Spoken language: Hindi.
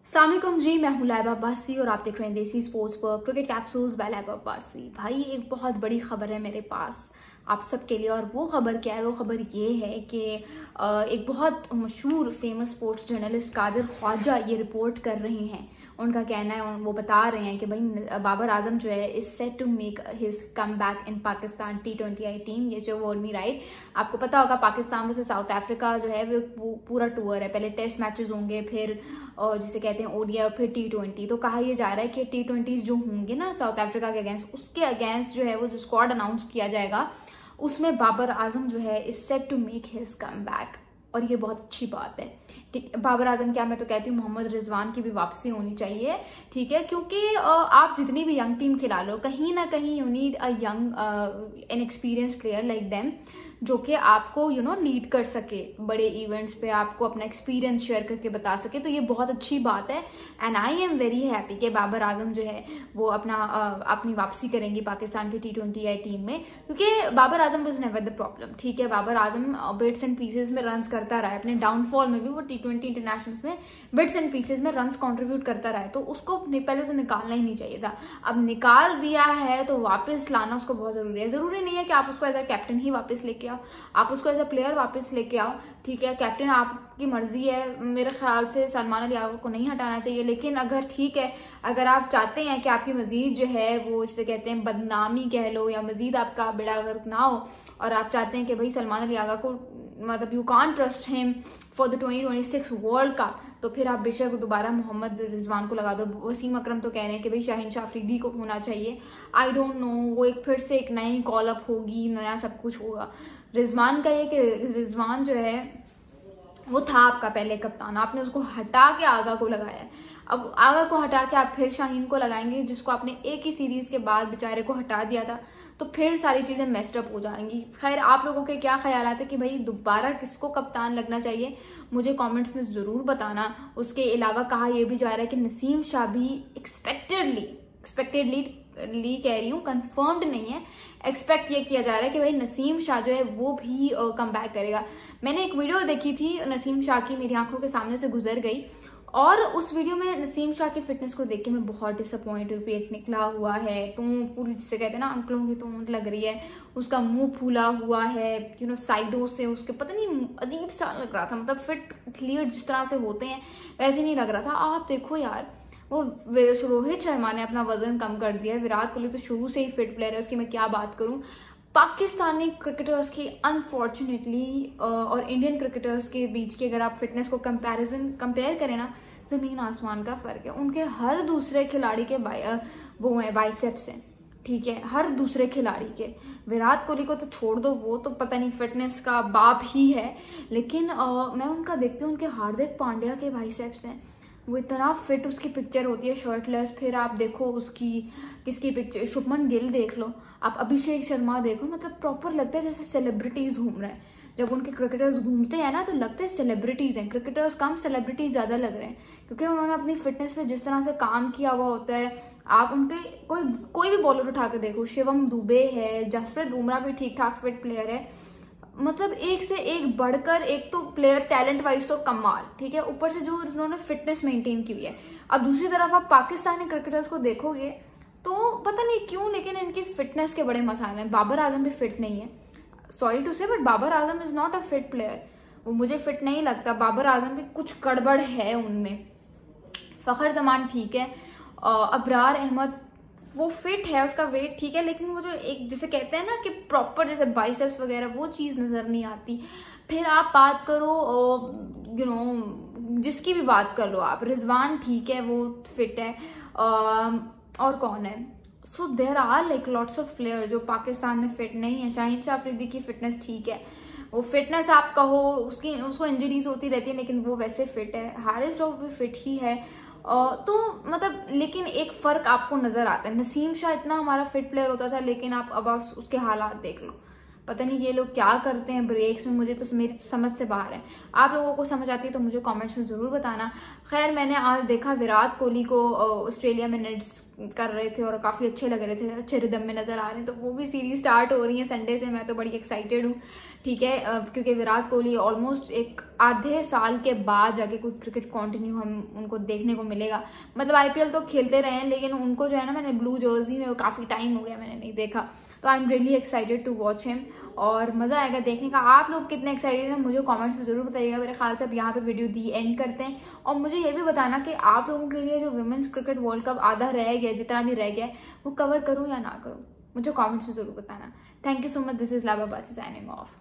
अस्सलाम वालेकुम जी, मैं हूं लाइबा अब्बासी और आप देख रहे हैं देसी स्पोर्ट्स पर cricket capsules by Laiba Abbasi. भाई एक बहुत बड़ी खबर है मेरे पास आप सबके लिए, और वो खबर क्या है? वो खबर ये है कि एक बहुत मशहूर famous sports journalist Qadir Khawaja ये रिपोर्ट कर रहे हैं। उनका कहना है, वो बता रहे हैं कि भाई बाबर आजम जो है is set to make his comeback in Pakistan T20I team. ये जो वर्ड मी राइट, आपको पता होगा पाकिस्तान में से साउथ अफ्रीका जो है वो पूरा टूर है। पहले टेस्ट मैचेस होंगे, फिर जिसे कहते हैं ODI, फिर T20। तो कहा यह जा रहा है कि T20 जो होंगे ना साउथ अफ्रीका के अगेंस्ट, उसके अगेंस्ट जो है वो जो स्क्वाड अनाउंस किया जाएगा उसमें बाबर आजम जो है is set to make his comeback. और ये बहुत अच्छी बात है। ठीक, बाबर आजम क्या, मैं तो कहती हूँ मोहम्मद रिजवान की भी वापसी होनी चाहिए। ठीक है, क्योंकि आप जितनी भी यंग टीम खिला लो, कहीं ना कहीं you need a young inexperience player like them, जो कि आपको लीड कर सके बड़े इवेंट्स पे, आपको अपना एक्सपीरियंस शेयर करके बता सके। तो ये बहुत अच्छी बात है and I am very happy कि बाबर आजम जो है वो अपनी वापसी करेंगी पाकिस्तान की T20I टीम में, क्योंकि Babar Azam was never the problem. ठीक है, Babar Azam bits and pieces में रन्स करता रहा है, अपने डाउनफॉल में भी वो T20 इंटरनेशनल्स में बिट्स एंड पीसेस में रन्स कंट्रीब्यूट करता रहा है। तो उसको पहले तो निकालना ही नहीं चाहिए था। अब निकाल दिया है तो वापस लाना उसको बहुत जरूरी है। जरूरी नहीं है कि आप उसको एज अ कैप्टन ही वापस लेके आओ, आप उसको एज अ प्लेयर वापस लेके आओ। ठीक है, कैप्टन आपकी मर्जी है। मेरे ख्याल से सलमान अली आगा को नहीं हटाना चाहिए, लेकिन अगर ठीक है, अगर आप चाहते हैं कि आपकी मजीद जो है वो जिसे कहते हैं बदनामी कह लो, या मजीद आपका बेड़ा गर्क ना हो, और आप चाहते हैं कि भाई सलमान अली आगा को मतलब you can't trust him for the 2026 world cup, तो फिर आप बेशक दोबारा मोहम्मद रिजवान को लगा दो। वसीम अकरम तो कह रहे हैं कि भाई शाहीन शाह अफरीदी को होना चाहिए। आई डोंट नो, वो एक फिर से एक नई कॉल अप होगी, नया सब कुछ होगा। रिजवान का ये कि रिजवान जो है वो था आपका पहले कप्तान, आपने उसको हटा के आगा को लगाया है। अब आगा को हटा के आप फिर शाहीन को लगाएंगे, जिसको आपने एक ही सीरीज के बाद बेचारे को हटा दिया था, तो फिर सारी चीजें मेस्ड अप हो जाएंगी। खैर, आप लोगों के क्या ख्याल आते कि भाई दोबारा किसको कप्तान लगना चाहिए, मुझे कमेंट्स में जरूर बताना। उसके अलावा कहा यह भी जा रहा है कि नसीम शाह भी एक्सपेक्टेडली कह रही हूँ, कंफर्म्ड नहीं है, एक्सपेक्ट ये किया जा रहा है कि भाई नसीम शाह जो है वो भी कम बैक करेगा। मैंने एक वीडियो देखी थी नसीम शाह की, मेरी आंखों के सामने से गुजर गई, और उस वीडियो में नसीम शाह की फिटनेस को देख के मैं बहुत डिसअपॉइंट हुई। पेट निकला हुआ है, तो पूरी जिसे कहते हैं ना अंकलों की तो लग रही है, उसका मुंह फूला हुआ है, साइडों से उसके पता नहीं अजीब सा लग रहा था। मतलब फिट क्लियर जिस तरह से होते हैं वैसे नहीं लग रहा था। आप देखो यार, वो रोहित शर्मा ने अपना वजन कम कर दिया, विराट कोहली तो शुरू से ही फिट प्लेयर है, उसकी मैं क्या बात करूं। पाकिस्तानी क्रिकेटर्स की अनफॉर्चुनेटली और इंडियन क्रिकेटर्स के बीच की अगर आप फिटनेस को कंपेयर करें ना, जमीन आसमान का फर्क है। उनके हर दूसरे खिलाड़ी के वो है बाइसेप्स हैं। ठीक है, हर दूसरे खिलाड़ी के। विराट कोहली को तो छोड़ दो, वो तो पता नहीं फिटनेस का बाप ही है, लेकिन मैं उनका देखती हूँ, उनके हार्दिक पांड्या के बाइसेप्स हैं, वो इतना फिट, उसकी पिक्चर होती है शर्टलेस। फिर आप देखो उसकी किसकी पिक्चर, शुभमन गिल देख लो, आप अभिषेक शर्मा देखो, मतलब प्रॉपर लगता है जैसे सेलिब्रिटीज घूम रहे हैं। जब उनके क्रिकेटर्स घूमते हैं ना तो लगते हैं सेलिब्रिटीज हैं, क्रिकेटर्स कम सेलिब्रिटीज ज्यादा लग रहे हैं, क्योंकि उन्होंने अपनी फिटनेस पे जिस तरह से काम किया हुआ होता है। आप उनके कोई भी बॉलर उठा के देखो, शिवम दुबे है, जसप्रीत बुमराह भी ठीक ठाक फिट प्लेयर है, मतलब एक से एक बढ़कर एक तो प्लेयर टैलेंट वाइज तो कमाल। ठीक है, ऊपर से जो उन्होंने फिटनेस मेंटेन की हुई है। अब दूसरी तरफ आप पाकिस्तानी क्रिकेटर्स को देखोगे तो पता नहीं क्यों, लेकिन इनकी फिटनेस के बड़े मसाले हैं। बाबर आजम भी फिट नहीं है, sorry to say, but Babar Azam is not a fit player. वो मुझे फिट नहीं लगता। बाबर आजम भी कुछ गड़बड़ है उनमें। फखर जमान ठीक है, अबरार अहमद वो फिट है, उसका वेट ठीक है, लेकिन वो जो एक जिसे कहते हैं ना कि प्रॉपर जैसे बाइसेप्स वगैरह, वो चीज नजर नहीं आती। फिर आप बात करो जिसकी भी बात कर लो आप, रिजवान ठीक है, वो फिट है, और कौन है। So there are like lots of player जो पाकिस्तान में फिट नहीं है। शाहीन शाह अफरीदी की फिटनेस ठीक है, वो फिटनेस आप कहो उसको इंजरीज होती रहती है, लेकिन वो वैसे फिट है। हारिस रऊफ भी फिट ही है। तो मतलब लेकिन एक फर्क आपको नजर आता है। नसीम शाह इतना हमारा फिट प्लेयर होता था, लेकिन आप अब उसके हालात देख लो, पता नहीं ये लोग क्या करते हैं ब्रेक्स में, मुझे तो मेरी समझ से बाहर है। आप लोगों को समझ आती है तो मुझे कमेंट्स में ज़रूर बताना। खैर मैंने आज देखा विराट कोहली को ऑस्ट्रेलिया में नेट्स कर रहे थे और काफ़ी अच्छे लग रहे थे, अच्छे रिदम में नज़र आ रहे हैं। तो वो भी सीरीज स्टार्ट हो रही है संडे से, मैं तो बड़ी एक्साइटेड हूँ। ठीक है, क्योंकि विराट कोहली ऑलमोस्ट एक आधे साल के बाद जाके कोई क्रिकेट कंटिन्यू हम उनको देखने को मिलेगा। मतलब आईपीएल तो खेलते रहे हैं, लेकिन उनको जो है ना, मैंने ब्लू जर्सी में वो काफ़ी टाइम हो गया मैंने नहीं देखा। तो I am really excited to watch him और मज़ा आएगा देखने का। आप लोग कितने एक्साइटेड हैं मुझे कमेंट्स में ज़रूर बताइएगा। मेरे ख्याल से अब यहाँ पे वीडियो दी एंड करते हैं, और मुझे ये भी बताना कि आप लोगों के लिए जो वुमेन्स क्रिकेट वर्ल्ड कप आधा रह गया, जितना भी रह गया वो कवर करूँ या ना करूँ, मुझे कमेंट्स में ज़रूर बताना। Thank you so much. This is Laiba बासी साइनिंग ऑफ।